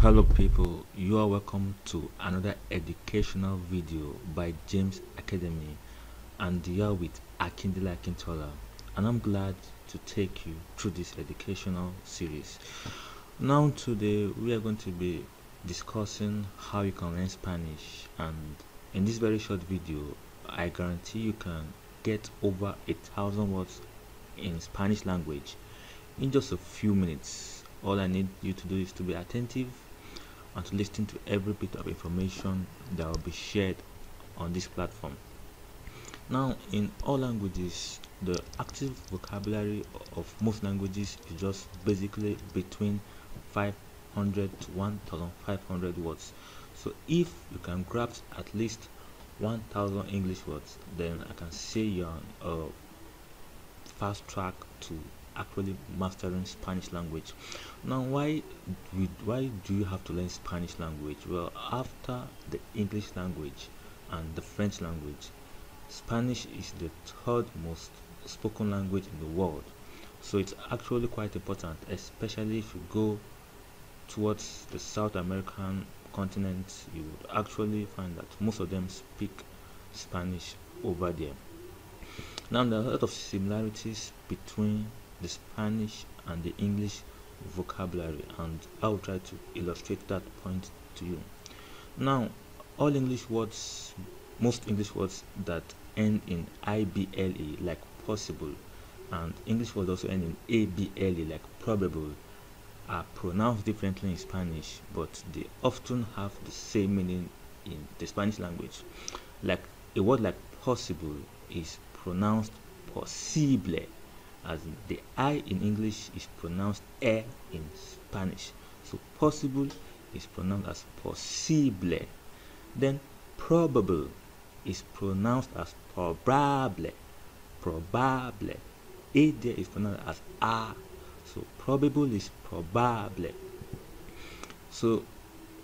Hello people, you are welcome to another educational video by James Academy, and you are with Akindele Akintola, and I'm glad to take you through this educational series. Now today we are going to be discussing how you can learn Spanish, and in this very short video I guarantee you can get over 1,000 words in Spanish language in just a few minutes. All I need you to do is to be attentive and to listen to every bit of information that will be shared on this platform. Now, in all languages, the active vocabulary of most languages is just basically between 500 to 1,500 words. So if you can grasp at least 1,000 English words, then I can say you're on a fast track to actually mastering Spanish language. Now, why do you have to learn Spanish language? Well, after the English language and the French language, Spanish is the third most spoken language in the world. So it's actually quite important, especially if you go towards the South American continent. You would actually find that most of them speak Spanish over there. Now, there are a lot of similarities between the Spanish and the English vocabulary, and I will try to illustrate that point to you. Now, all English words, most English words that end in IBLE, like possible, and English words also end in ABLE, like probable, are pronounced differently in Spanish, but they often have the same meaning in the Spanish language. Like a word like possible is pronounced posible, as in the I in English is pronounced E in Spanish. So possible is pronounced as posible. Then probable is pronounced as probable. Probable. A there is pronounced as A. So probable is probable. So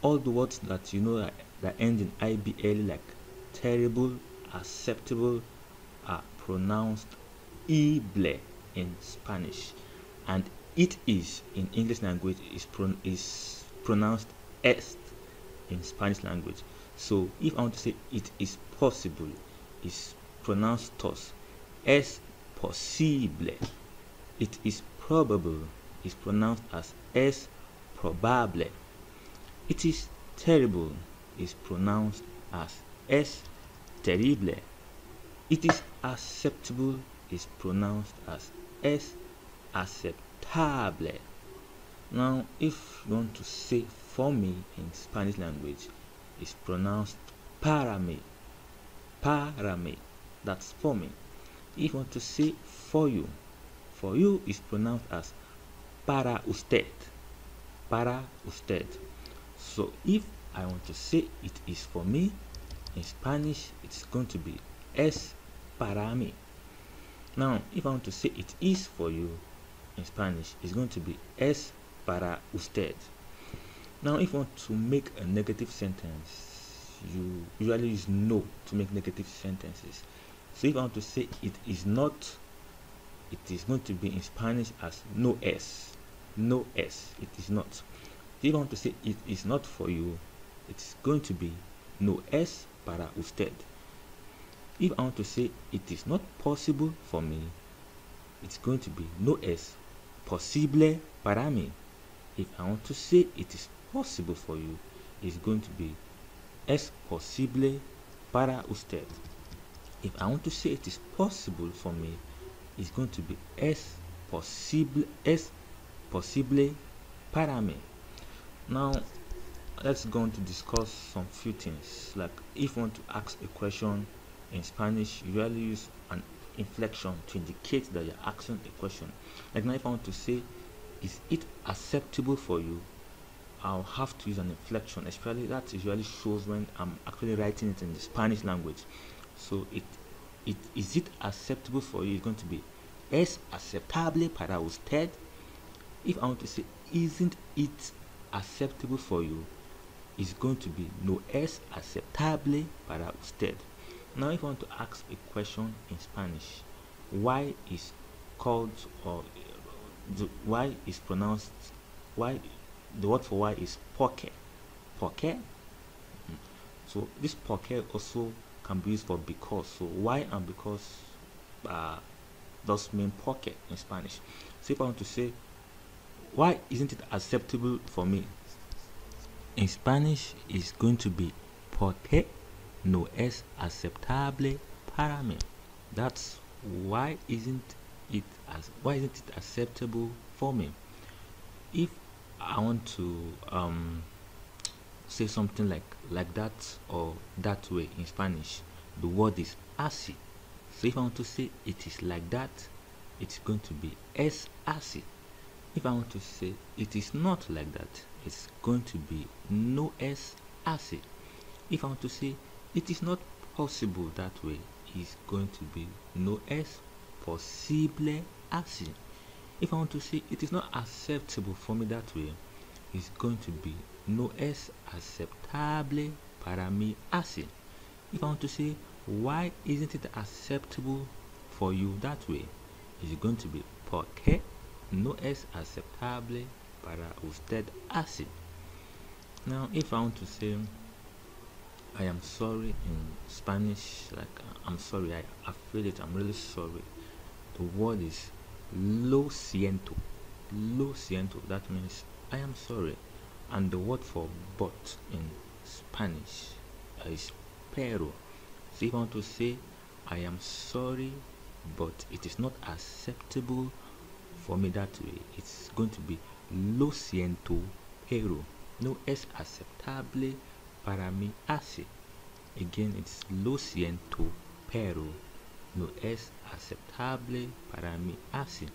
all the words that you know that end in IBL, like terrible, acceptable, are pronounced ible in Spanish, and it is in English language is pronounced est in Spanish language. So if I want to say it is possible, is pronounced tos. Es posible. It is probable is pronounced as es probable. It is terrible is pronounced as es terrible. It is acceptable is pronounced as es aceptable. Now, if you want to say for me in Spanish language, is pronounced para mí. Para mí. That's for me. If you want to say for you is pronounced as para usted. Para usted. So if I want to say it is for me in Spanish, it's going to be es para mí. Now, if I want to say it is for you in Spanish, it's going to be es para usted. Now, if you want to make a negative sentence, you usually use no to make negative sentences. So if I want to say it is not, it is going to be in Spanish as no es. No es. It is not. If I want to say it is not for you, it's going to be no es para usted. If I want to say it is not possible for me, it's going to be no es posible para mí. If I want to say it is possible for you, it's going to be es posible para usted. If I want to say it is possible for me, it's going to be es posible para mí. Now, let's go on to discuss some few things. Like if you want to ask a question in Spanish, you usually use an inflection to indicate that you're asking a question. Like now, if I want to say, is it acceptable for you? I'll have to use an inflection, especially that usually shows when I'm actually writing it in the Spanish language. So is it acceptable for you? It's going to be es aceptable para usted. If I want to say, isn't it acceptable for you, it's going to be no es aceptable para usted. Now, if I want to ask a question in Spanish, why is called or why is pronounced why The word for why is porque. Porque. So this porque also can be used for because. So why and because does mean porque in Spanish. So if I want to say, why isn't it acceptable for me? In Spanish, it's going to be porque no es aceptable para mí. That's why isn't it acceptable for me? If I want to say something like that or that way in Spanish, the word is así. So if I want to say it is like that, it's going to be es así. If I want to say it is not like that, it's going to be no es así. If I want to say it is not possible that way, it's going to be no es posible así. If I want to say it is not acceptable for me that way, it's going to be no es aceptable para mí así. If I want to say why isn't it acceptable for you that way, it's going to be porque no es aceptable para usted así. Now if I want to say I am sorry in Spanish, like I'm sorry, I feel it, I'm really sorry, the word is lo siento. Lo siento, that means I am sorry. And the word for but in Spanish is pero. So if I want to say I am sorry but it is not acceptable for me that way, it's going to be lo siento pero no es aceptable para mí así. Again, it's lo siento pero no es aceptable para mí así.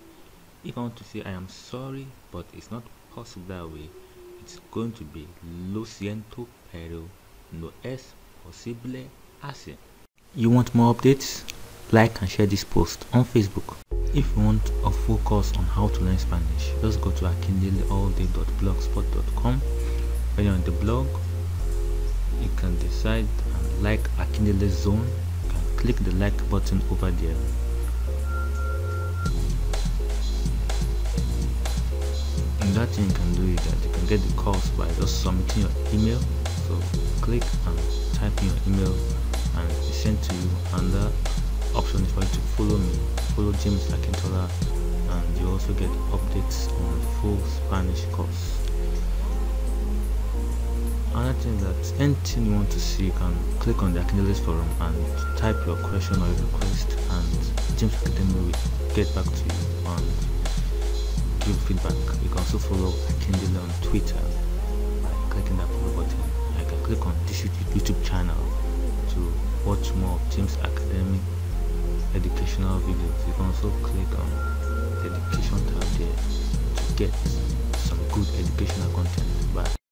If I want to say I am sorry but it's not possible that way, it's going to be lo siento pero no es posible así. You want more updates? Like and share this post on Facebook. If you want a full course on how to learn Spanish, just go to akindeleallday.blogspot.com. When you're on the blog, you can decide and like Akindele Zone. You can click the like button over there. And that thing you can do is that you can get the course by just submitting your email. So click and type in your email and it's sent to you, and the option is for you to follow me, follow James Akintola, and you also get updates on the full Spanish course. Another thing, that anything you want to see, you can click on the Akindele's forum and type your question or your request, and James Academy will get back to you and give feedback. You can also follow Akindele on Twitter by clicking that follow button. You can click on this YouTube channel to watch more of James Academy educational videos. You can also click on the education tab there to get some good educational content. Bye.